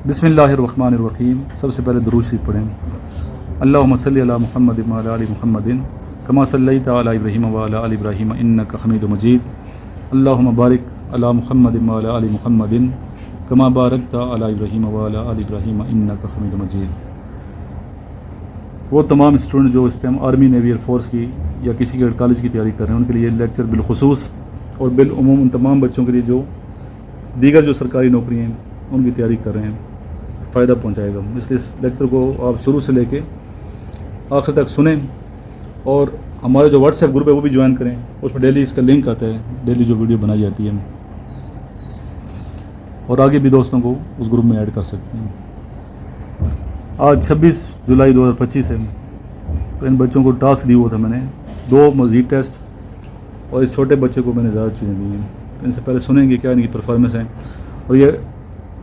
بسم اللہ الرحمن الرحیم. سب سے پہلے درود شریف پڑھیں. اللہم صلی علی محمد وعلی آل محمد کما صلیت علی ابراہیم وعلی آل ابراہیم انک حمید مجید. اللہم بارک علی محمد وعلی آل محمد کما بارکت علی ابراہیم وعلی آل ابراہیم انک حمید مجید. وہ تمام اسٹوڈنٹ جو اس time army navy air force کی یا کسی کے کالج کی تیاری کر رہے ہیں ان کے لیے لیکچر بالخصوص اور بالعموم ان تمام بچوں کے لیے جو دیگر جو سرکاری نوکری ہیں ان کی تیاری کر رہے ہیں فائدہ پہنچائے گا. اس لیے اس لیکچر کو آپ شروع سے لے کے آخر تک سنیں اور ہمارا جو واٹس ایپ گروپ ہے وہ بھی جوائن کریں. اس پہ ڈیلی اس کا لنک آتا ہے, ڈیلی جو ویڈیو بنائی جاتی ہے اور آگے بھی دوستوں کو اس گروپ میں ایڈ کر سکتے ہیں. آج 26 جولائی 2025 ہے. تو ان بچوں کو ٹاسک دی ہوا تھا میں نے 2 مزید ٹیسٹ اور اس چھوٹے بچے کو میں نے زیادہ چیزیں دی ہیں. ان سے پہلے سنیں گے کیا ان کی پرفارمنس ہیں. اور یہ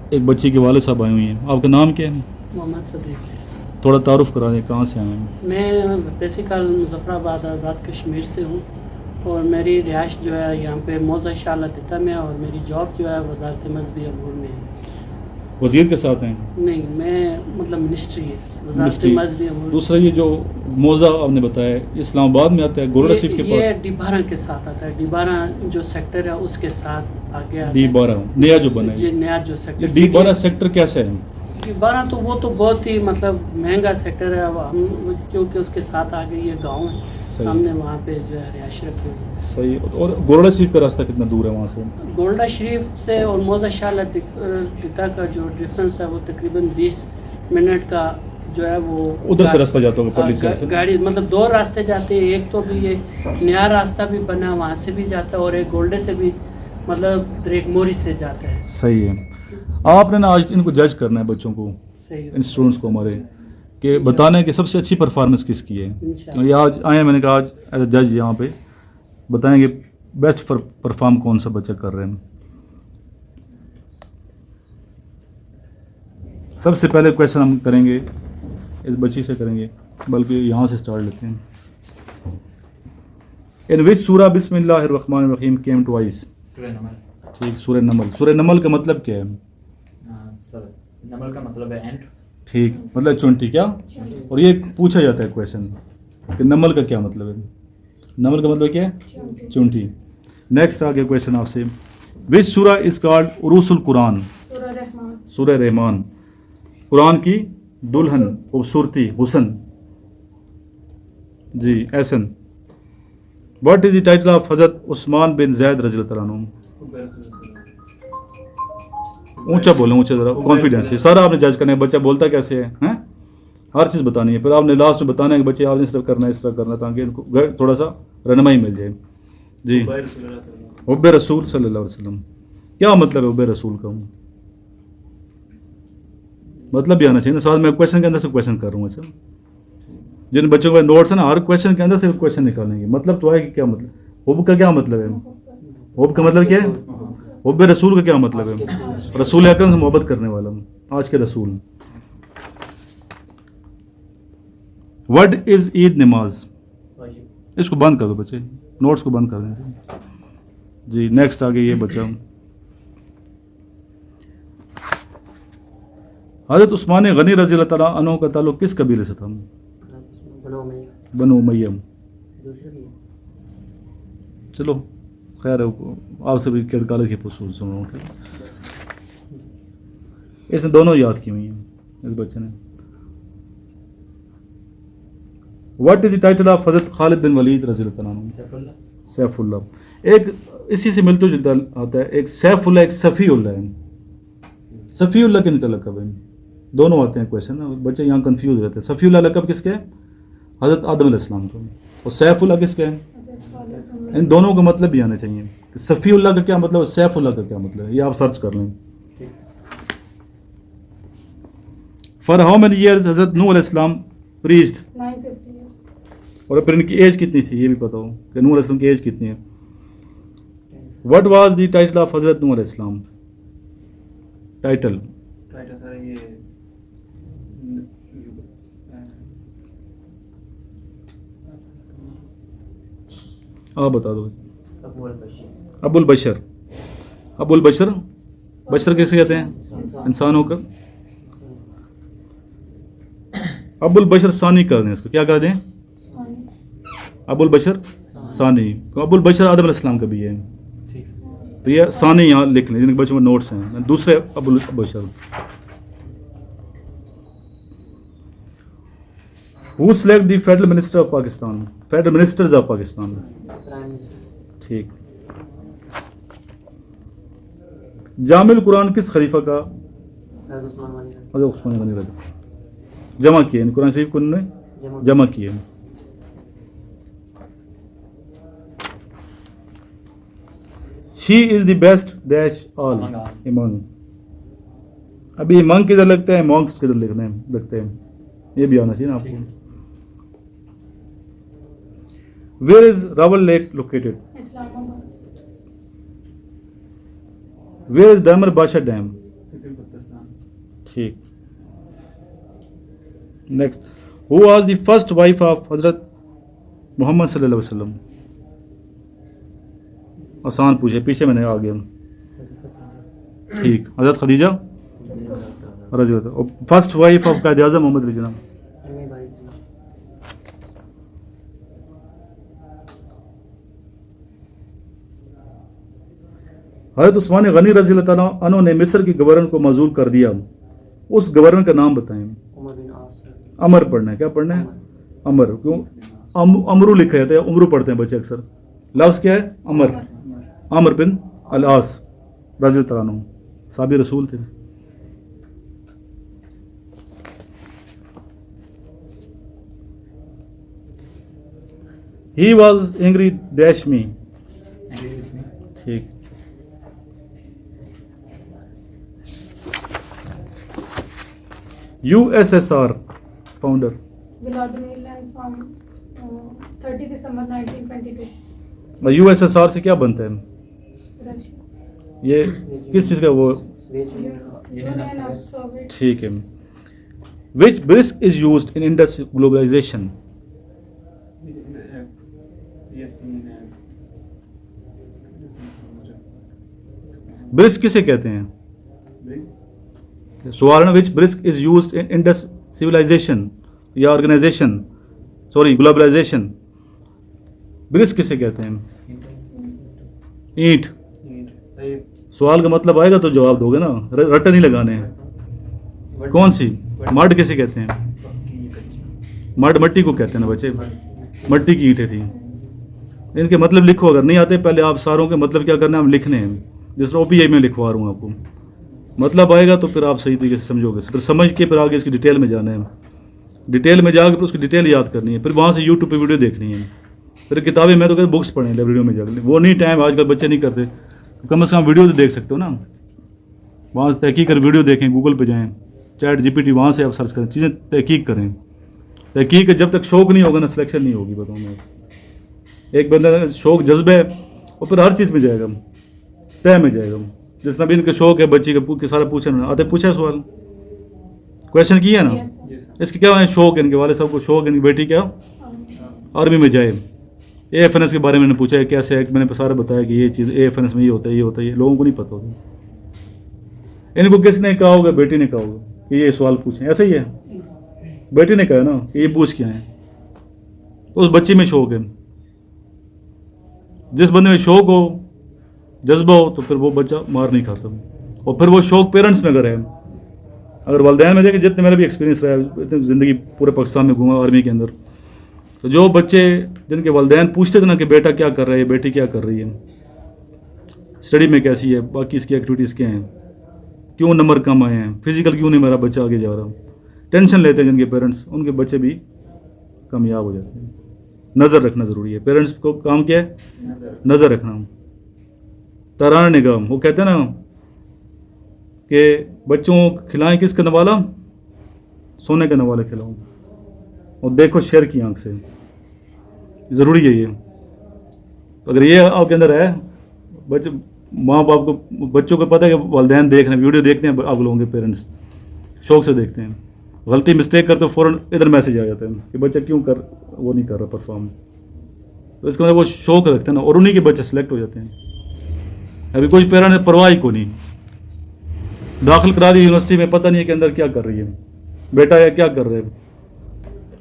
ایک بچی کے والد صاحب آئے ہوئے ہیں. آپ کا نام کیا ہے؟ محمد صدیق. تھوڑا تعارف کرا دیں, کہاں سے آئے ہیں؟ میں بیسیکل مظفر آباد آزاد کشمیر سے ہوں اور میری رہائش جو ہے یہاں پہ موضع شاہ لطیفہ میں اور میری جاب جو ہے وزارت مذہبی امور میں ہے. وزیر کے ساتھ ہیں؟ نہیں, میں مطلب منسٹری ہے وزارت مذہبی امور. دوسرا یہ جو موضع آپ نے بتایا اسلام آباد میں آتا ہے گورڈا شریف کے پاس. یہ ڈی12 کے ساتھ آتا ہے. ڈی12 جو سیکٹر ہے اس کے ساتھ آگے آتا ہے. ڈی12 نیا جو بنا ہے. جی نیا جو سیکٹر. ڈی12 سیکٹر کیسے ہے؟ ڈی12 تو وہ تو بہت ہی مطلب مہنگا سیکٹر ہے. ہم کیونکہ اس کے ساتھ آگے یہ گاؤں ہے, ہم نے وہاں پہ جو ہے رہائش رکھی ہوئی ہے. صحیح. اور گورڈا شریف کا راستہ کتنا دور ہے وہاں سے؟ گورڈا شریف سے اور موضع شاہ لطیفہ کا جو ڈفرینس ہے وہ تقریباً 20 منٹ کا جو ہے وہ ادھر سے راستہ جاتا ہوگا پلی سے. گاڑی مطلب 2 راستے جاتے ہیں. ایک تو بھی یہ نیا راستہ بھی بنا وہاں سے بھی جاتا ہے اور ایک گولڈے سے بھی مطلب دریک موری سے جاتا ہے. صحیح ہے. آپ نے نا آج ان کو جج کرنا ہے بچوں کو, ان اسٹوڈنٹس کو ہمارے, کہ بتانا ہے کہ سب سے اچھی پرفارمنس کس کی ہے. یہ آج آئے ہیں, میں نے کہا آج ایز اے جج یہاں پہ بتائیں گے بیسٹ پرفارم کون سا بچہ کر رہے ہیں. سب سے پہلے کویشچن ہم کریں گے اس بچی سے کریں گے, بلکہ یہاں سے سٹارٹ لیتے ہیں. ان وچ سورہ بسم اللہ الرحمن الرحیم کیم ٹوائس؟ سورہ نمل. ٹھیک. سورہ نمل. سورہ نمل کا مطلب کیا ہے؟ نمل کا مطلب ہے اینٹ. ٹھیک, مطلب چونٹی. کیا؟ اور یہ پوچھا جاتا ہے کویشچن کہ نمل کا کیا مطلب ہے. نمل کا مطلب کیا ہے؟ چونٹی. نیکسٹ آگے کویشچن آپ سے, وچ سورہ از کالڈ عروس القرآن؟ سورہ رحمان. قرآن کی دلہن, خوبصورتی, حسن. جی احسن. What is the title of حضرت عثمان بن زید رضی اللہ تعالیٰ عنہ؟ اونچا بولیں, اونچا ذرا, کانفیڈینس سے. سارا آپ نے جج کرنا ہے بچہ بولتا کیسے ہے, ہر چیز بتانی ہے. پھر آپ نے لاسٹ میں بتانا ہے کہ بچے آپ نے اس طرح کرنا ہے, اس طرح کرنا, تاکہ ان کو تھوڑا سا رہنمائی مل جائے. جی. حب رسول صلی اللہ علیہ وسلم. کیا مطلب ہے حب رسول کا؟ مطلب بھی آنا چاہیے نا ساتھ میں. کویشچن کے اندر سے کویشچن کر رہا ہوں. اچھا, جن بچوں کے نوٹس ہیں نا ہر کویشچن کے اندر سے کویشچن نکالیں گے. مطلب تو ہے کہ کیا مطلب حب کا کیا مطلب ہے؟ حب کا مطلب کیا ہے؟ حب رسول کا کیا مطلب ہے؟ رسول اکرم سے محبت کرنے والا آج کے رسول. وٹ از عید نماز؟ اس کو بند کر دو بچے, نوٹس کو بند کر دیں. جی نیکسٹ آگے یہ بچہ, حضرت عثمان غنی رضی اللہ تعالیٰ عنہ کا تعلق کس قبیلے سے تھا؟ بنو امیہ. چلو خیر ہے, آپ سے بھی کیڈ کالج کی پوچھ سن رہا ہوں. اس نے دونوں یاد کی ہوئی ہیں اس بچے نے. What is the title of حضرت خالد بن ولید رضی اللہ تعالیٰ عنہ؟ سیف اللہ. ایک اسی سے ملتا جلتا آتا ہے, ایک سیف اللہ, ایک صفی اللہ ہے. صفی اللہ کن کا لقب ہے؟ دونوں آتے ہیں کویشچن, بچے یہاں کنفیوز رہتے ہیں. صفی اللہ لقب کس کا ہے؟ حضرت آدم علیہ السلام کا. اور سیف اللہ کس کا ہے؟ ان دونوں کا مطلب بھی آنا چاہیے. صفی اللہ کا کیا مطلب ہے, سیف اللہ کا کیا مطلب ہے, یہ آپ سرچ کر لیں. فار ہاؤ مینی ایئرز حضرت نوح علیہ السلام پریچڈ؟ 950 years. اور پھر ان کی ایج کتنی تھی یہ بھی پتا ہو کہ نوح علیہ السلام کی ایج کتنی ہے. What was the title of حضرت نوح علیہ السلام؟ ٹائٹل آپ بتا دو. ابو البشر. ابو البشر, بشر کیسے کہتے ہیں؟ انسانوں کا ابو البشر ثانی کر دیں اس کو, کیا کر دیں؟ ابو البشر ثانی. ابو البشر آدم علیہ السلام کا بھی ہے, تو یہ ثانی یہاں لکھ لیں جن کے بچوں میں نوٹس ہیں, دوسرے ابو البشر. Who select the Federal Minister of Pakistan? Federal Ministers of Pakistan. ٹھیک. جامع القرآن کس خلیفہ کا؟ حضرت عثمان غنی رضی. جمع کیے ہیں قرآن شریف کو انہوں نے جمع کیے ہیں. She is the best dash all among. ابھی among کدھر لگتا ہے, amongst کدھر لگتا ہے, یہ بھی آنا چاہیے نا آپ کو. Where is Rawal Lake located? Where is Daimar Basha Dam? ٹھیک. Next, who was the first wife of Hazrat Muhammad صلی اللہ علیہ وسلم? آسان پوچھے, پیچھے میں نے آ گیا. ٹھیک, حضرت خدیجہ رضی اللہ عنہا. First wife of Quaid Azam محمد علی جناح. حضرت عثمان غنی رضی اللہ تعالیٰ عنہ نے مصر کے گورنر کو معزول کر دیا, اس گورنر کا نام بتائیں. عمر پڑھنا ہے, کیا پڑھنا ہے؟ عمر. کیوں امرو لکھا جاتا ہے, عمرو پڑھتے ہیں بچے اکثر. لفظ کیا ہے؟ عمر. عمر بن العاص رضی اللہ عنہ, صحابی رسول تھے. He was angry dash me. ٹھیک. USSR founder. Vladimir Lenin from 30 December 1922. اور USSR سے کیا بنتا ہے؟ Russia. یہ کس چیز کا وہ؟ Union of Soviet. ٹھیک ہے. Which brisk is used in Indus globalization? برسک کسے کہتے ہیں؟ سوال ہے وچ برسک is used in Indus civilization یا آرگنائزیشن, سوری گلوبلائزیشن. برسک کسے کہتے ہیں؟ اینٹ. سوال کا مطلب آئے گا تو جواب دو گے نا, رٹے نہیں لگانے ہیں. کون سی؟ مڈ کسے کہتے ہیں؟ مڈ مٹی کو کہتے ہیں نا بچے, مٹی کی اینٹیں تھیں. ان کے مطلب لکھو, اگر نہیں آتے پہلے آپ ساروں کے مطلب کیا کرنا ہے, ہم لکھنے ہیں. جس طرح OPI میں لکھوا رہا ہوں آپ کو, مطلب آئے گا تو پھر آپ صحیح طریقے سے سمجھو گے, پھر سمجھ کے پھر آگے اس کی ڈیٹیل میں جانا ہے. ڈیٹیل میں جا کے پھر اس کی ڈیٹیل یاد کرنی ہے, پھر وہاں سے YouTube پہ ویڈیو دیکھنی ہے. پھر کتابیں میں تو کہتے بکس پڑھیں, لائبریریوں میں جا کے, وہ نہیں ٹائم آج کل بچے نہیں کرتے. کم از کم ویڈیو تو دیکھ سکتے ہو نا, وہاں سے تحقیق کر ویڈیو دیکھیں, گوگل پہ جائیں, چیٹ GPT وہاں سے آپ سرچ کریں, چیزیں تحقیق کریں. تحقیق جب تک شوق نہیں ہوگا نا, سلیکشن نہیں ہوگی. بتاؤں میں ایک بندہ شوق جذبہ ہے اور پھر ہر چیز میں جائے گا, طے میں جائے گا. جس طرح بھی ان کا شوق ہے بچی کا سارا پوچھنا آتے, پوچھا سوال کویشچن کیا نا, اس کے کیا ہے شوق ہے, ان کے والد صاحب کو شوق ہے ان کی بیٹی کیا آرمی میں جائے. AFNS کے بارے میں نے پوچھا ہے کیسے ہے, میں نے سارا بتایا کہ یہ چیز AFNS میں یہ ہوتا ہے, یہ ہوتا ہے, یہ لوگوں کو نہیں پتہ ہوتا. ان کو کس نے کہا ہوگا؟ بیٹی نے کہا ہوگا کہ یہ سوال پوچھیں. ایسا ہی ہے, بیٹی نے کہا نا کہ یہ پوچھ کے آئیں. اس بچی میں شوق ہے. جس بندے میں شوق ہو, جذبہ ہو, تو پھر وہ بچہ مار نہیں کھاتا. اور پھر وہ شوق پیرنٹس میں اگر ہے, اگر والدین میں دیکھیں, جتنے میرا بھی ایکسپیرینس رہا ہے زندگی پورے پاکستان میں گھوما آرمی کے اندر, تو جو بچے جن کے والدین پوچھتے تھے نا کہ بیٹا کیا کر رہا ہے, بیٹی کیا کر رہی ہے, اسٹڈی میں کیسی ہے, باقی اس کی ایکٹیویٹیز کیا ہیں, کیوں نمبر کم آئے ہیں, فزیکل کیوں نہیں میرا بچہ آگے جا رہا, ٹینشن لیتے ہیں جن کے پیرنٹس, ان کے بچے بھی کامیاب ہو جاتے ہیں. نظر رکھنا ضروری ہے. پیرنٹس کو کام کیا ہے؟ نظر رکھنا. تاران نگام, وہ کہتے ہیں نا کہ بچوں کھلائیں کس کا نوالا, سونے کا نوالا کھلاؤں, اور دیکھو شیر کی آنکھ سے. ضروری ہے یہ. اگر یہ آپ کے اندر ہے, بچے ماں باپ کو, بچوں کو پتہ ہے کہ والدین دیکھ رہے ہیں, ویڈیو دیکھتے ہیں آپ لوگوں کے پیرنٹس, شوق سے دیکھتے ہیں. غلطی مسٹیک کرتے فوراً ادھر میسج آ جاتا ہے کہ بچہ کیوں وہ نہیں کر رہا پرفارم. تو اس کا مطلب وہ شوق رکھتے ہیں نا, اور انہیں کے بچے سلیکٹ ہو جاتے ہیں. ابھی کوئی پیرنٹ پرواہ کو نہیں, داخل کرا دی یونیورسٹی میں, پتہ نہیں ہے کہ اندر کیا کر رہی ہے بیٹا, یا کیا کر رہے ہیں,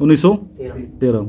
1913।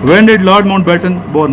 When did Lord Mountbatten born?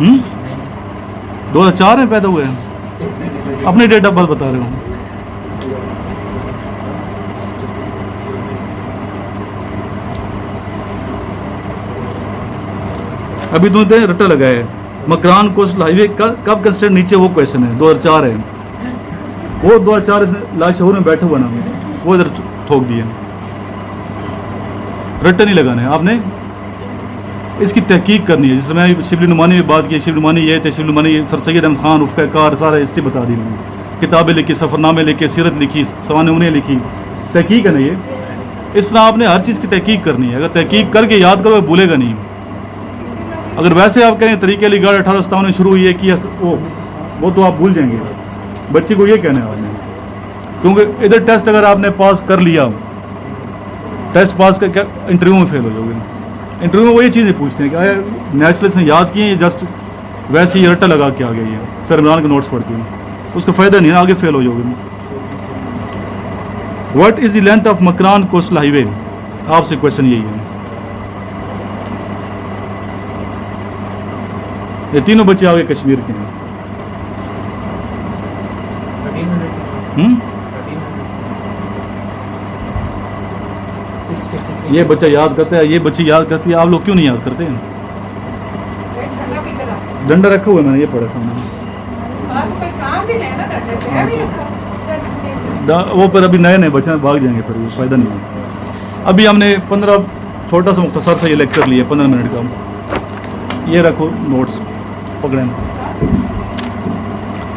2004 میں پیدا ہوئے ہیں؟ اپنی ڈیٹ آف برتھ بتا رہے ہوں. ابھی تو رٹا لگا ہے مکران کوسٹل ہائی وے کب کنسٹرکٹ نیچے, وہ کویشچن ہے. 2004 ہے وہ, 2004 سے لاہور میں بیٹھے ہوا نا, وہ ادھر ٹھوک دیے. رٹا نہیں لگانا ہے آپ نے, اس کی تحقیق کرنی ہے. جس میں شبلی نعمانی میں بات کی, شبلی نعمانی یہ تھے, شبلی نعمانی سر سید احمد خان رفقہ کار سارا ہسٹری بتا دی انہوں نے, کتابیں لکھی, سفر نامے لکھے, سیرت لکھی, سوانح لکھی. تحقیق ہے نا یہ. اس طرح آپ نے ہر چیز کی تحقیق کرنی ہے. اگر تحقیق کر کے یاد کرو بھولے گا نہیں. اگر ویسے آپ کہیں طریقے علی گڑھ 1857 میں شروع ہوئی ہے کہ وہ تو آپ بھول جائیں گے. بچے کو یہ کہنا ہے آپ نے, کیونکہ ادھر ٹیسٹ اگر آپ نے پاس کر لیا, ٹیسٹ پاس کر کے انٹرویو میں فیل ہو جاؤ گے. انٹرویو میں وہی چیزیں پوچھتے ہیں کہ آیا نیچرلسٹ نے یاد کیے ہیں, جسٹ ویسے ہی رٹا لگا کے آ گیا. یہ سر عمران کے نوٹس پڑھتی ہوں, اس کا فائدہ نہیں ہے, آگے فیل ہو جاؤ گے. What is the length of Makran coastal highway? آپ سے کویشچن یہی ہے. یہ تینوں بچے آگے کشمیر کے ہیں. یہ بچہ یاد کرتا ہے, یہ بچی یاد کرتی ہے, آپ لوگ کیوں نہیں یاد کرتے ہیں؟ ڈنڈا رکھا ہوا ہے, میں نے یہ پڑھا سامنے. وہ پر ابھی نئے بچے بھاگ جائیں گے, پھر فائدہ نہیں ہے. ابھی ہم نے 15 چھوٹا سا مختصر سا یہ لیکچر لیا 15 منٹ کا. یہ رکھو نوٹس پکڑیں.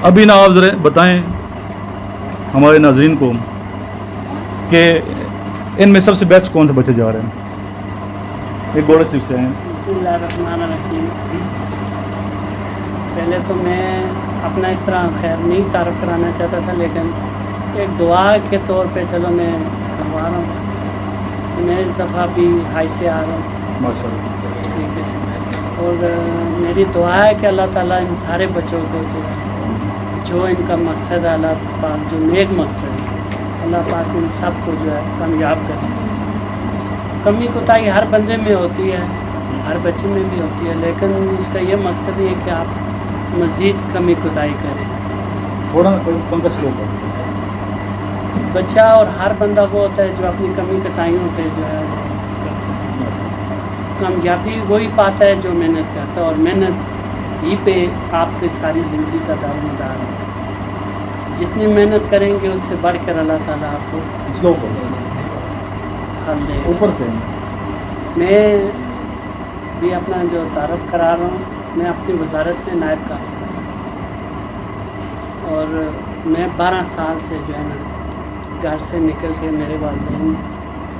ابھی نا آپ ذرا بتائیں ہمارے ناظرین کو کہ ان میں سب سے بیسٹ کون سے بچے جا رہے ہیں؟ ایک گوڑے صرف سے ہیں. بسم اللہ الرحمن الرحیم. پہلے تو میں اپنا اس طرح خیر نہیں تعارف کرانا چاہتا تھا, لیکن ایک دعا کے طور پہ چلو میں کروا رہا ہوں. میں اس دفعہ بھی ہائی سے آ رہا ہوں ماشاء اللہ. ٹھیک ہے, اور میری دعا ہے کہ اللہ تعالیٰ ان سارے بچوں کو جو ان کا مقصد ہے, اللہ پاک جو نیک مقصد ہے, اللہ پاک ان سب کو جو ہے کامیاب کرے. کمی کوتاہی ہر بندے میں ہوتی ہے, ہر بچے میں بھی ہوتی ہے, لیکن اس کا یہ مقصد ہے کہ آپ مزید کمی کوتاہی کریں. تھوڑا پنکھا سلو کر. بچہ اور ہر بندہ وہ ہوتا ہے جو اپنی کمی کوتاہیوں پہ جو ہے کامیابی وہی پاتا ہے جو محنت کرتا ہے, اور محنت ہی پہ آپ کی ساری زندگی کا دارومدار ہے. جتنی محنت کریں گے اس سے بڑھ کر اللہ تعالیٰ آپ کو پھل دے. اوپر سے میں بھی اپنا جو تعارف کرا رہا ہوں, میں اپنی وزارت میں نائب قاصد ہوں, اور میں 12 سال سے جو ہے نا گھر سے نکل کے, میرے والدین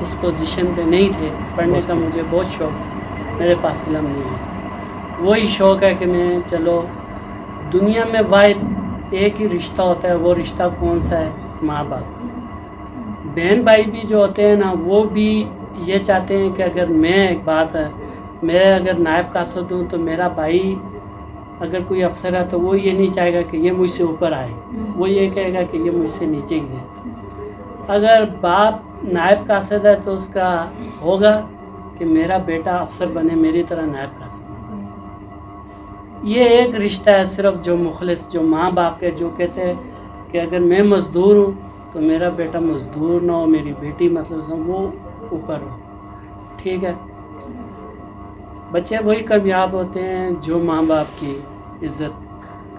اس پوزیشن پہ نہیں تھے. پڑھنے کا مجھے بہت شوق تھا, میرے پاس علم نہیں ہے. وہی شوق ہے کہ میں چلو دنیا میں واحد ایک ہی رشتہ ہوتا ہے, وہ رشتہ کون سا ہے؟ ماں باپ. بہن بھائی بھی جو ہوتے ہیں نا, وہ بھی یہ چاہتے ہیں کہ اگر میں ایک بات ہے, میں اگر نائب قاصد ہوں تو میرا بھائی اگر کوئی افسر ہے تو وہ یہ نہیں چاہے گا کہ یہ مجھ سے اوپر آئے, وہ یہ کہے گا کہ یہ مجھ سے نیچے ہی ہے. اگر باپ نائب قاصد ہے تو اس کا ہوگا کہ میرا بیٹا افسر بنے میری طرح نائب قاصد بنے. یہ ایک رشتہ ہے صرف جو مخلص, جو ماں باپ کے, جو کہتے ہیں کہ اگر میں مزدور ہوں تو میرا بیٹا مزدور نہ ہو, میری بیٹی مطلب وہ اوپر ہو. ٹھیک ہے, بچے وہی کامیاب ہوتے ہیں جو ماں باپ کی عزت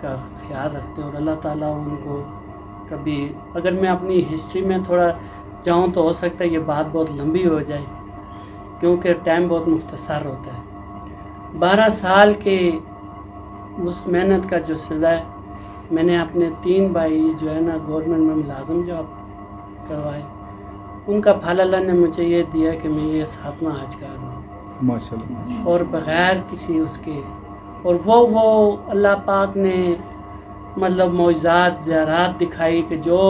کا خیال رکھتے ہیں, اور اللہ تعالیٰ ان کو کبھی, اگر میں اپنی ہسٹری میں تھوڑا جاؤں تو ہو سکتا ہے یہ بات بہت لمبی ہو جائے, کیونکہ ٹائم بہت مختصر ہوتا ہے. 12 سال کے اس محنت کا جو صلہ ہے, میں نے اپنے 3 بھائی جو ہے نا گورنمنٹ میں ملازم جاب کروائے, ان کا پھل اللہ نے مجھے یہ دیا کہ میں یہ 7واں حج کر رہا ہوں ماشاء اللہ, اور بغیر کسی اس کے. اور وہ اللہ پاک نے مطلب معجزات زیارات دکھائی کہ جو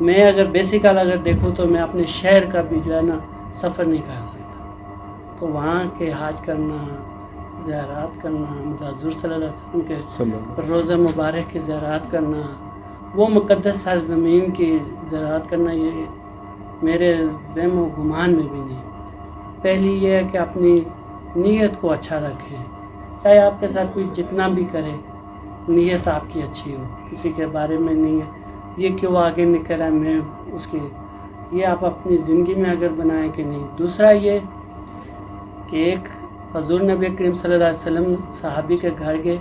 میں اگر بیسیکل اگر دیکھوں تو میں اپنے شہر کا بھی جو ہے نا سفر نہیں کر سکتا. تو وہاں کے حج کرنا, زیارات کرنا, حضور صلی اللہ علیہ وسلم کے روزہ مبارک کی زیارات کرنا, وہ مقدس سرزمین کی زیارات کرنا, یہ میرے وہم و گمان میں بھی نہیں. پہلی یہ ہے کہ اپنی نیت کو اچھا رکھیں, چاہے آپ کے ساتھ کوئی جتنا بھی کرے، نیت آپ کی اچھی ہو، کسی کے بارے میں نہیں ہے یہ کیوں آگے نکل ہے میں اس کے، یہ آپ اپنی زندگی میں اگر بنائیں کہ نہیں۔ دوسرا یہ کہ ایک حضور نبی کریم صلی اللہ علیہ وسلم صحابی کے گھر گئے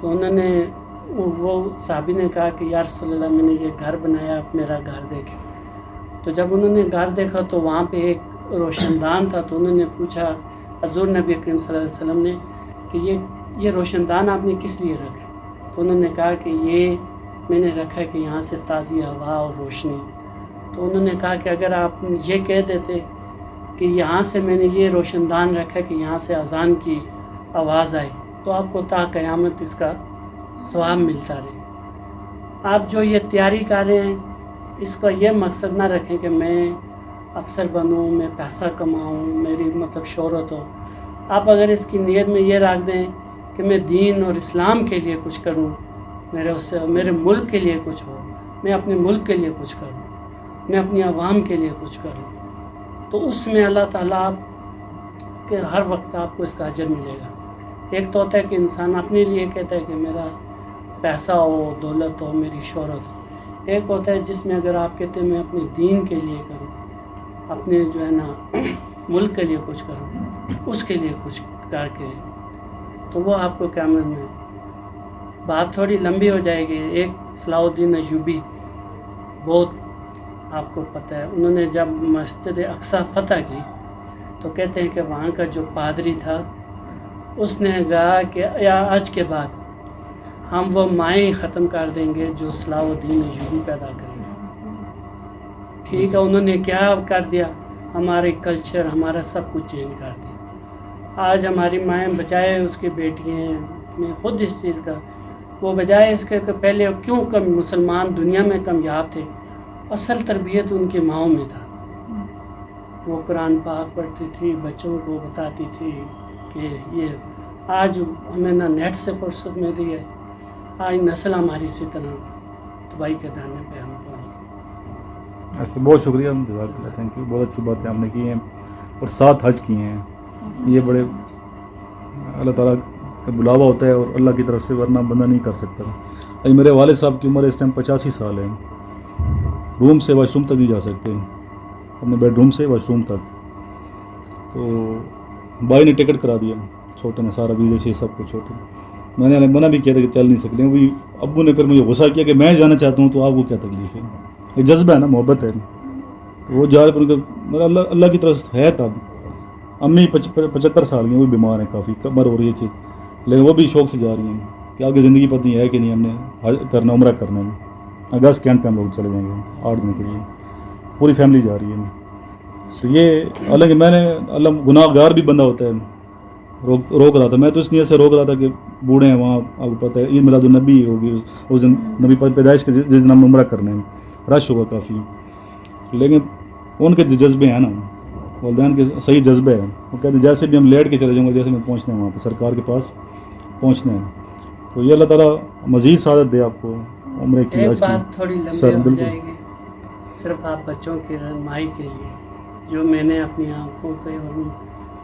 تو انہوں نے، وہ صحابی نے کہا کہ یا رسول اللہ میں نے یہ گھر بنایا، آپ میرا گھر دیکھیں۔ تو جب انہوں نے گھر دیکھا تو وہاں پہ ایک روشن دان تھا، تو انہوں نے پوچھا حضور نبی کریم صلی اللہ علیہ وسلم نے کہ یہ روشن دان آپ نے کس لیے رکھا؟ تو انہوں نے کہا کہ یہ میں نے رکھا ہے کہ یہاں سے تازی ہوا اور روشنی۔ تو انہوں نے کہا کہ اگر آپ یہ کہہ دیتے کہ یہاں سے میں نے یہ روشن دان رکھا کہ یہاں سے اذان کی آواز آئی تو آپ کو تا قیامت اس کا ثواب ملتا رہے۔ آپ جو یہ تیاری کر رہے ہیں اس کا یہ مقصد نہ رکھیں کہ میں افسر بنوں، میں پیسہ کماؤں، میری مطلب شہرت ہو۔ آپ اگر اس کی نیت میں یہ رکھ دیں کہ میں دین اور اسلام کے لیے کچھ کروں، میرے ملک کے لیے کچھ ہو، میں اپنے ملک کے لیے کچھ کروں، میں اپنی عوام کے لیے کچھ کروں، تو اس میں اللہ تعالیٰ آپ کے ہر وقت آپ کو اس کا اجر ملے گا۔ ایک تو ہوتا ہے کہ انسان اپنے لیے کہتا ہے کہ میرا پیسہ ہو، دولت ہو، میری شہرت ہو۔ ایک ہوتا ہے جس میں اگر آپ کہتے ہیں میں اپنے دین کے لیے کروں، اپنے جو ہے نا ملک کے لیے کچھ کروں، اس کے لیے کچھ کر کے، تو وہ آپ کو قیامت میں بات تھوڑی لمبی ہو جائے گی۔ ایک صلاح الدین ایوبی، بہت آپ کو پتہ ہے، انہوں نے جب مسجد اقصی فتح کی تو کہتے ہیں کہ وہاں کا جو پادری تھا اس نے کہا کہ یا آج کے بعد ہم وہ مائیں ختم کر دیں گے جو صلاح الدین ایوبی پیدا کریں گے۔ ٹھیک ہے، انہوں نے کیا کر دیا؟ ہمارے کلچر، ہمارا سب کچھ چینج کر دیا۔ آج ہماری مائیں بجائے اس کی بیٹیاں، میں خود اس چیز کا، وہ بجائے اس کے کہ پہلے کیوں کم مسلمان دنیا میں کامیاب تھے، اصل تربیت ان کی ماؤں میں تھا۔ وہ قرآن پاک پڑھتی تھی، بچوں کو بتاتی تھی کہ یہ آج ہمیں نہ نیٹ سے فرصت مل رہی ہے، آج نسل ہماری اسی طرح تباہی کے دانے پہ ہم پہنچ۔ ایسے بہت شکریہ، جزاک اللہ، تھینک یو، بہت اچھی باتیں آپ نے کی ہیں اور 7 حج کیے ہیں، یہ بڑے اللہ تعالیٰ کا بلاوا ہوتا ہے اور اللہ کی طرف سے، ورنہ بندہ نہیں کر سکتا۔ ابھی میرے والد صاحب کی عمر اس ٹائم 85 سال ہے، روم سے واش روم تک نہیں جا سکتے، اپنے بیڈ روم سے واش روم تک، تو بھائی نے ٹکٹ کرا دیا، چھوٹے نے سارا ویزے سے سب کچھ، چھوٹے میں نے منع بھی کیا تھا کہ چل نہیں سکتے، وہی ابو نے پھر مجھے غصہ کیا کہ میں جانا چاہتا ہوں تو آپ کو کیا تکلیف ہے، یہ جذبہ ہے نا، محبت ہے، تو وہ جا رہے، مگر اللہ کی طرف ہے۔ تب امی 75 سال کی ہیں، وہ بیمار ہیں، کافی کمر ہو رہی ہے چیز، لیکن وہ بھی شوق سے جا رہی ہیں کہ آپ کی زندگی پتہ ہے کہ نہیں، ہم نے حج کرنا، عمرہ کرنا ہے، اگست کے اینڈ پہ ہم لوگ چلے جائیں گے 8 دن کے لیے، پوری فیملی جا رہی ہے۔ تو یہ حالانکہ میں نے، اللہ گناہ گار بھی بندہ ہوتا ہے، روک رہا تھا، میں تو اس نیت سے روک رہا تھا کہ بوڑھے ہیں وہاں، آپ کو پتہ ہے عید میلاد النبی ہوگی اس دن، نبی پیدائش کے جس دن ہم عمرہ کرنے ہیں، رش ہوگا کافی، لیکن ان کے جذبے ہیں نا، والدین کے صحیح جذبے ہیں، وہ کہتے ہیں جیسے بھی ہم لیٹ کے چلے جاؤں گے، جیسے میں پہنچنا ہے وہاں پہ سرکار کے پاس پہنچنا ہے، تو یہ اللہ تعالیٰ مزید سعادت دے آپ کو عمرے کی۔ ایک بات تھوڑی لمبی ہو جائے گی، صرف آپ بچوں کی رہنمائی کے لیے، جو میں نے اپنی آنکھوں کے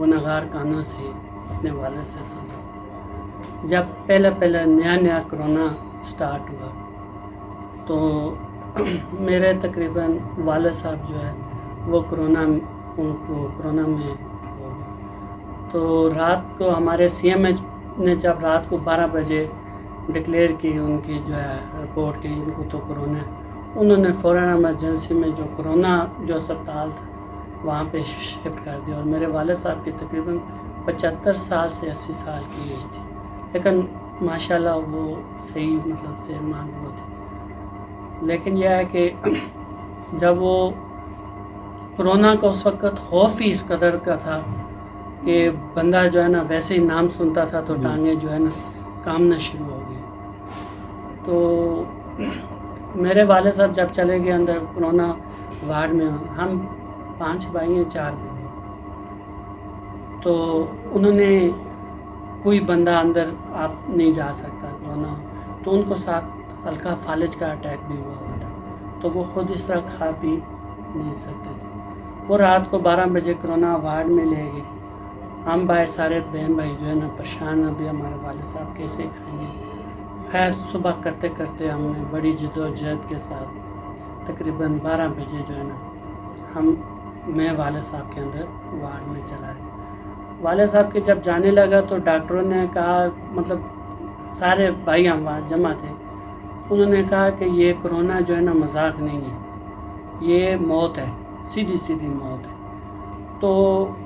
گنہگار کانوں سے اپنے والد سے سنا، جب پہلا نیا کرونا سٹارٹ ہوا تو میرے تقریباً والد صاحب جو ہے وہ ان کو کرونا میں ہو گئے، تو رات کو ہمارے سی ایم ایچ نے جب رات کو 12 بجے ڈکلیئر کی ان کی جو ہے رپورٹ کی ان کو تو کرونا ہے، انہوں نے فوراً ایمرجنسی میں جو کرونا جو اسپتال تھا وہاں پہ شفٹ کر دیا، اور میرے والد صاحب کی تقریباً 75 سال سے 80 سال کی ایج تھی، لیکن ماشاءاللہ وہ صحیح مطلب سے مان وہ تھے۔ لیکن یہ ہے کہ جب وہ کرونا کا اس وقت خوف ہی اس قدر کا تھا کہ بندہ جو ہے نا ویسے ہی نام سنتا تھا تو ٹانگیں جو ہے نا کامنا شروع ہو گئی۔ تو میرے والد صاحب جب چلے گئے اندر کرونا وارڈ میں، ہم 5 بھائی ہیں، 4 بہن، تو انہوں نے کوئی بندہ اندر آپ نہیں جا سکتا کرونا، تو ان کو ساتھ ہلکا فالج کا اٹیک بھی ہوا تھا، تو وہ خود اس طرح کھا پی نہیں سکتے تھے، وہ رات کو 12 بجے کرونا وارڈ میں لے گئے، ہم باہر سارے بہن بھائی جو ہے نا پریشان، ابھی ہمارے والد صاحب کیسے کھائیں گے. خیر صبح کرتے کرتے ہم نے بڑی جدوجہد کے ساتھ تقریباً 12 بجے جو ہے نا میں والد صاحب کے اندر وارڈ میں چلا گیا. والد صاحب کے جب جانے لگا تو ڈاکٹروں نے کہا، مطلب سارے بھائی ہم وہاں جمع تھے، انہوں نے کہا کہ یہ کرونا جو ہے نا مذاق نہیں ہے، یہ موت ہے، سیدھی سیدھی موت ہے. تو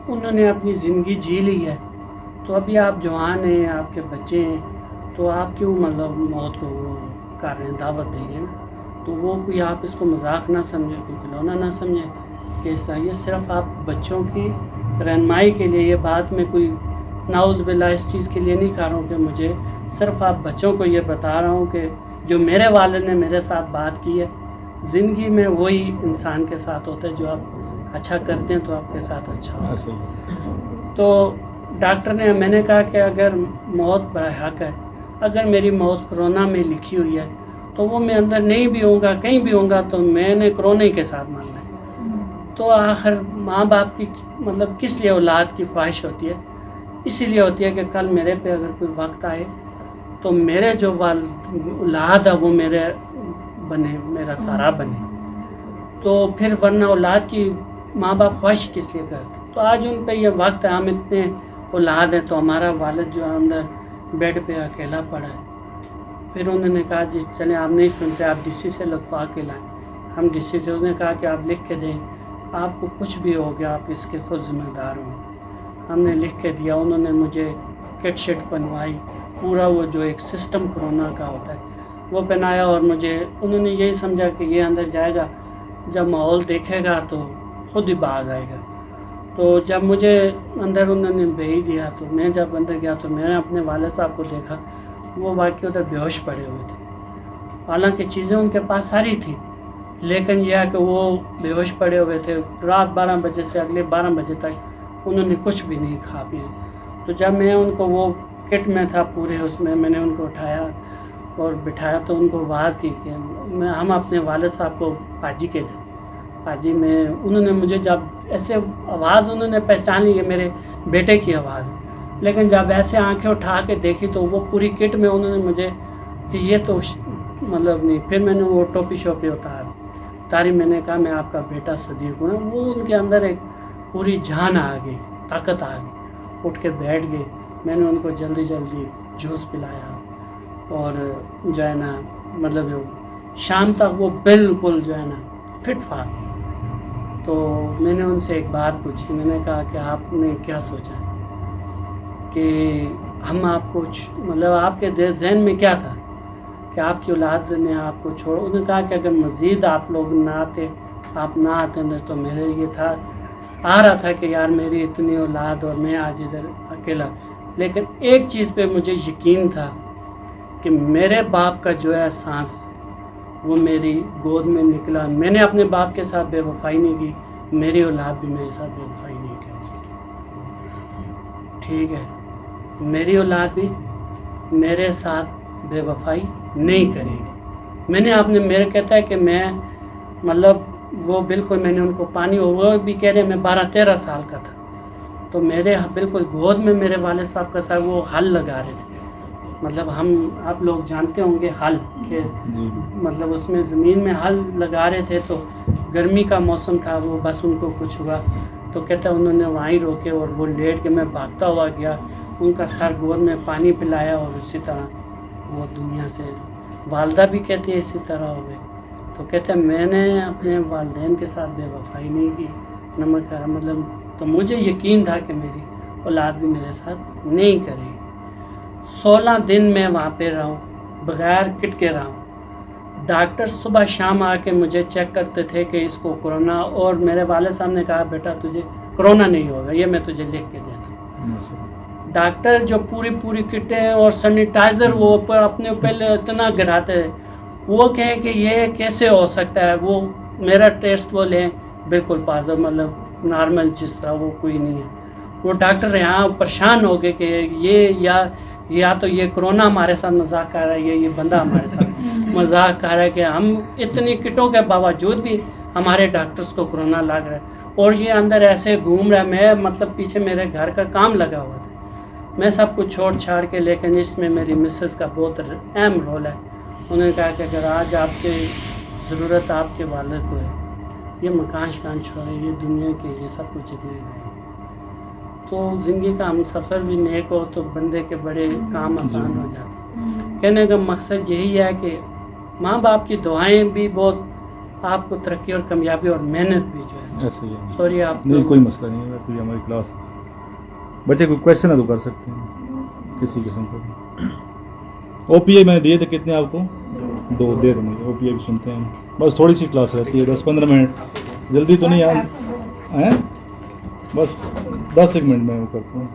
انہوں نے اپنی زندگی جی لی ہے، تو ابھی آپ جوان ہیں، آپ کے بچے ہیں، تو آپ کیوں مطلب موت کو وہ کر رہے ہیں، دعوت دیں گے نا. تو وہ کوئی آپ اس کو مذاق نہ سمجھیں، کوئی کھلونا نہ سمجھیں کہ اس طرح. یہ صرف آپ بچوں کی رہنمائی کے لیے، یہ بات میں کوئی نعوذ باللہ اس چیز کے لیے نہیں کہہ رہا ہوں کہ مجھے، صرف آپ بچوں کو یہ بتا رہا ہوں کہ جو میرے والد نے میرے ساتھ بات کی ہے، زندگی میں وہی انسان کے ساتھ ہوتا ہے، جو آپ اچھا کرتے ہیں تو آپ کے ساتھ اچھا ہوتا ہے. تو ڈاکٹر نے، میں نے کہا کہ اگر موت برحق ہے، اگر میری موت کرونا میں لکھی ہوئی ہے تو وہ میں اندر نہیں بھی ہوں گا، کہیں بھی ہوں گا، تو میں نے کرونا کے ساتھ ماننا ہے. تو آخر ماں باپ کی مطلب کس لیے اولاد کی خواہش ہوتی ہے؟ اسی لیے ہوتی ہے کہ کل میرے پہ اگر کوئی وقت آئے تو میرے جو اولاد ہے وہ میرے بنے، میرا سارا بنے. تو پھر ورنہ اولاد کی ماں باپ خواہش کس لیے کرتے؟ تو آج ان پہ یہ وقت ہے، ہم اتنے اولاد ہیں، تو ہمارا والد جو اندر بیڈ پہ اکیلا پڑا ہے. پھر انہوں نے کہا جی چلیں، آپ نہیں سنتے، آپ ڈی سی سے لکھوا کے لائیں. ہم ڈی سی سے، اس نے کہا کہ آپ لکھ کے دیں، آپ کو کچھ بھی ہو گیا آپ اس کے خود ذمہ دار ہوں. ہم نے لکھ کے دیا، انہوں نے مجھے کٹ شٹ بنوائی، پورا وہ جو ایک سسٹم کرونا کا ہوتا ہے وہ پہنایا، اور مجھے انہوں نے یہی سمجھا کہ یہ اندر جائے گا، جب ماحول دیکھے گا تو خود ہی بھاگ آئے گا. تو جب مجھے اندر انہوں نے بھیج دیا تو میں جب اندر گیا تو میں نے اپنے والد صاحب کو دیکھا، وہ واقعی ادھر بے ہوش پڑے ہوئے تھے. حالانکہ چیزیں ان کے پاس ساری تھی، لیکن یہ ہے کہ وہ بے ہوش پڑے ہوئے تھے. رات 12 بجے سے اگلے 12 بجے تک انہوں نے کچھ بھی نہیں کھا پیا. تو جب میں ان کو، وہ کٹ میں تھا پورے، اس میں میں نے ان کو اٹھایا اور بٹھایا تو ان کو آواز کی کہ ہم اپنے والد صاحب کو پاجی کے تھے. پاجی میں انہوں نے مجھے جب ایسے آواز انہوں نے پہچان لی کہ میرے بیٹے کی آواز ہے، لیکن جب ایسے آنکھیں اٹھا کے دیکھی تو وہ پوری کٹ میں انہوں نے مجھے کہ یہ تو مطلب نہیں. پھر میں نے وہ ٹوپی شوپی اتاری، میں نے کہا میں آپ کا بیٹا صدیق ہوں. وہ ان کے اندر ایک پوری جان آ گئی، طاقت آ گئی، اٹھ کے بیٹھ گئے. میں نے ان کو جلدی جلدی جوس پلایا اور جو ہے نا مطلب شام تک وہ بالکل جو ہے نا فٹ فاٹ. تو میں نے ان سے ایک بات پوچھی، میں نے کہا کہ آپ نے کیا سوچا کہ ہم آپ کو مطلب آپ کے ذہن میں کیا تھا کہ آپ کی اولاد نے آپ کو چھوڑ. انہوں نے کہا کہ اگر مزید آپ لوگ نہ آتے، آپ نہ آتے اندر، تو میرے یہ تھا، آ رہا تھا کہ یار میری اتنی اولاد اور میں آج ادھر اکیلا. لیکن ایک چیز پہ مجھے یقین تھا کہ میرے باپ کا جو ہے سانس وہ میری گود میں نکلا. میں نے اپنے باپ کے ساتھ بے وفائی نہیں کی، میری اولاد بھی میرے ساتھ بے وفائی نہیں کی. ٹھیک ہے، میری اولاد بھی میرے ساتھ بے وفائی نہیں کرے گی. میں نے آپ نے میرے کہتا ہے کہ میں مطلب وہ بالکل، میں نے ان کو پانی، وہ بھی کہہ رہے میں 12-13 سال کا تھا، تو میرے بالکل گود میں میرے والد صاحب کا ساتھ وہ حل لگا رہے تھے. مطلب آپ لوگ جانتے ہوں گے حل کہ مطلب اس میں زمین میں حل لگا رہے تھے. تو گرمی کا موسم تھا، وہ بس ان کو کچھ ہوا تو کہتا انہوں نے وہیں روکے اور وہ لیٹ کے میں بھاگتا ہوا گیا، ان کا سر گود میں پانی پلایا اور اسی طرح وہ دنیا سے. والدہ بھی کہتی ہے اسی طرح ہو گئے. تو کہتے ہیں میں نے اپنے والدین کے ساتھ بے وفائی نہیں کی، نمک کا مطلب. تو مجھے یقین تھا کہ میری اولاد بھی میرے ساتھ نہیں کرے گی. 16 دن میں وہاں پہ رہا ہوں، بغیر کٹ کے رہا ہوں. ڈاکٹر صبح شام آ کے مجھے چیک کرتے تھے کہ اس کو کرونا، اور میرے والد صاحب نے کہا بیٹا تجھے کرونا نہیں ہوگا، یہ میں تجھے لکھ کے دیتا ہوں. ڈاکٹر جو پوری کٹیں اور سینیٹائزر وہ اپنے پہلے اتنا گراتے ہیں، وہ کہیں کہ یہ کیسے ہو سکتا ہے. وہ میرا ٹیسٹ وہ لیں بالکل پازیٹیو، مطلب نارمل جس طرح وہ کوئی نہیں ہے. وہ ڈاکٹر یہاں پریشان ہو گئے کہ یہ یا تو یہ کرونا ہمارے ساتھ مذاق کر رہا ہے، یہ بندہ ہمارے ساتھ مذاق کر رہا ہے کہ ہم اتنی کٹوں کے باوجود بھی ہمارے ڈاکٹرز کو کرونا لگ رہا ہے. اور یہ اندر ایسے گھوم رہا ہے. میں مطلب پیچھے میرے گھر کا کام لگا ہوا تھا, میں سب کچھ چھوڑ چھاڑ کے, لیکن اس میں میری مسز کا بہت اہم رول ہے. انہوں نے کہا کہ اگر آج آپ کی ضرورت آپ کے والد کو ہے, یہ مکان شکان چھوڑے, یہ دنیا کے یہ سب کچھ ادھر ہے. تو زندگی کا ہم سفر بھی نیک ہو تو بندے کے بڑے کام آسان ہو جاتے ہیں. کہنے کا مقصد یہی ہے کہ ماں باپ کی دعائیں بھی بہت آپ کو ترقی اور کامیابی اور محنت بھی جو ہے. ایسے ہی ہے. سوری آپ نہیں کوئی مسئلہ نہیں ہے, ویسے بھی ہماری کلاس بچے کوئی کویشچن ہے تو کر سکتے ہیں کسی قسم کا. او پی آئی میں نے دیے تھے کتنے آپ کو؟ 2 دے دیں مجھے. او پی آئی بھی سنتے ہیں, بس تھوڑی سی کلاس رہتی ہے 10-15 منٹ, جلدی تو نہیں ہیں, بس 10 منٹ میں وہ کرتا ہوں.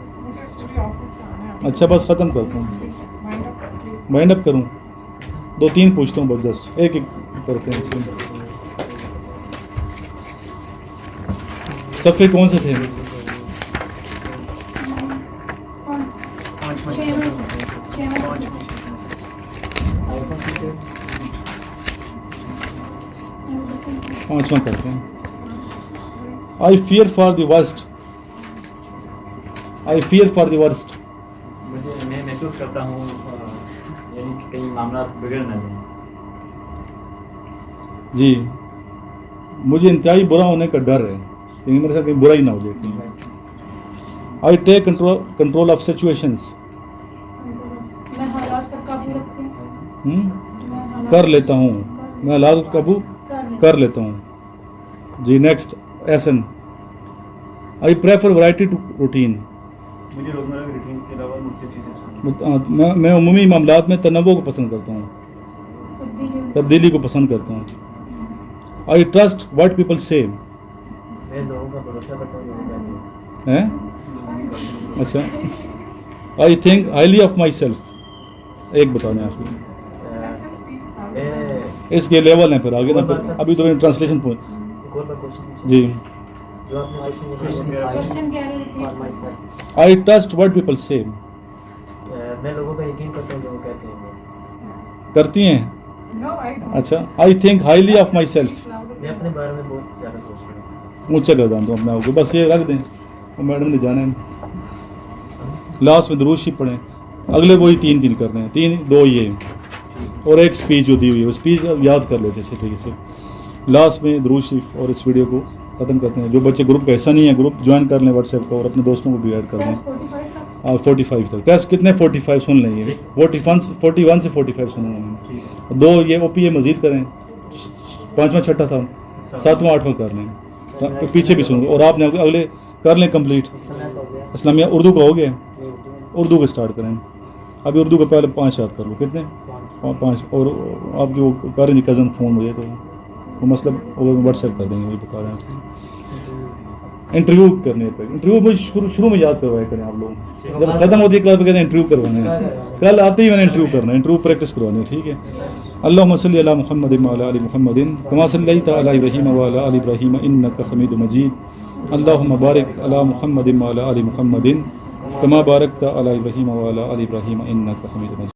اچھا بس ختم کرتا ہوں, وائنڈ اپ کروں. 2-3 پوچھتا ہوں بس, جسٹ ایک کرتے ہیں. اس میں صفحے کون سے تھے؟ 5واں کرتے ہیں. I fear for the worst. I fear for the worst. میں محسوس کرتا ہوں یعنی کہ کئی معاملات بگڑ نہ جائیں. جی مجھے انتہائی برا ہونے کا ڈر ہے, لیکن میرے ساتھ کہیں برا ہی نہ ہو جائے. I take control of situations. میں حالات پر قابو رکھتی ہوں. کر لیتا ہوں, میں حالات کو قابو کر لیتا ہوں. جی next essay. I prefer variety to routine. مجھے روزمرہ کی روٹین کے علاوہ مختلف چیزیں میں عمومی معاملات میں تنوع کو پسند کرتا ہوں, تبدیلی کو پسند کرتا ہوں. آئی ٹرسٹ واٹ پیپل سے. میں لوگوں کا بھروسہ کرتا ہوں جو کہتے ہیں. اچھا. I think highly of my self. ایک بتانے آپ کو اس کے لیول ہیں, پھر آگے ابھی تو ٹرانسلیشن جی. آئی ٹرسٹ واٹ پیپل سے. میں لوگوں کا یقین کرتا ہوں جو کہتے ہیں. کرتی ہیں. اچھا. I think highly of my self. میں اپنے بارے میں بہت زیادہ سوچتا ہوں. اونچا کر دوں اپنے آپ کو, بس یہ رکھ دیں. اور میڈم نے جانا ہے لاسٹ میں درود شریف پڑھیں. اگلے وہی 3 کر رہے ہیں, 3-2 یہ اور ایک اسپیچ جو دی ہوئی ہے, وہ اسپیچ یاد کر لیتے اچھے طریقے سے. لاسٹ میں درود شریف اور اس ویڈیو کو ختم کرتے ہیں. جو بچے گروپ کا حصہ نہیں ہے, گروپ جوائن کر لیں واٹس ایپ کا, اور اپنے دوستوں کو بھی ایڈ کر دیں. 45 تک ٹیسٹ کتنے 45 سن لیں گے. 41 سے 45 سنوں گا. 2 یہ او پی اے مزید کریں. 5واں 6ٹھا تھا, 7واں 8واں کر لیں, پیچھے بھی سنوں گے. اور آپ نے اگلے کر لیں کمپلیٹ. اسلامیہ اردو کا ہو گیا, اردو کو اسٹارٹ کریں. ابھی اردو کا پہلے 5 یاد کر لو. کتنے 5. اور آپ کی وہ کر رہی کزن فون مجھے, تو وہ مطلب واٹس ایپ کر دیں گے. وہی بتا رہے ہیں. انٹرویو کرنے پہ, انٹرویو مجھے شروع میں یاد کروایا کریں آپ لوگ. جب ختم ہوتی ہے کلاس پہ کہتے ہیں انٹرویو کروانے ہیں. کل آتے ہی میں نے انٹرویو کرنا ہے, انٹرویو پریکٹس کروانی ہے. ٹھیک ہے. اللہم صلی علی محمد وعلی آل محمد کما صلیت علی ابراہیم وعلی آل ابراہیم انک حمید مجید. اللہم بارک علی محمد وعلی آل محمد کما بارکت علی ابراہیم وعلی آل ابراہیم انک حمید مجید.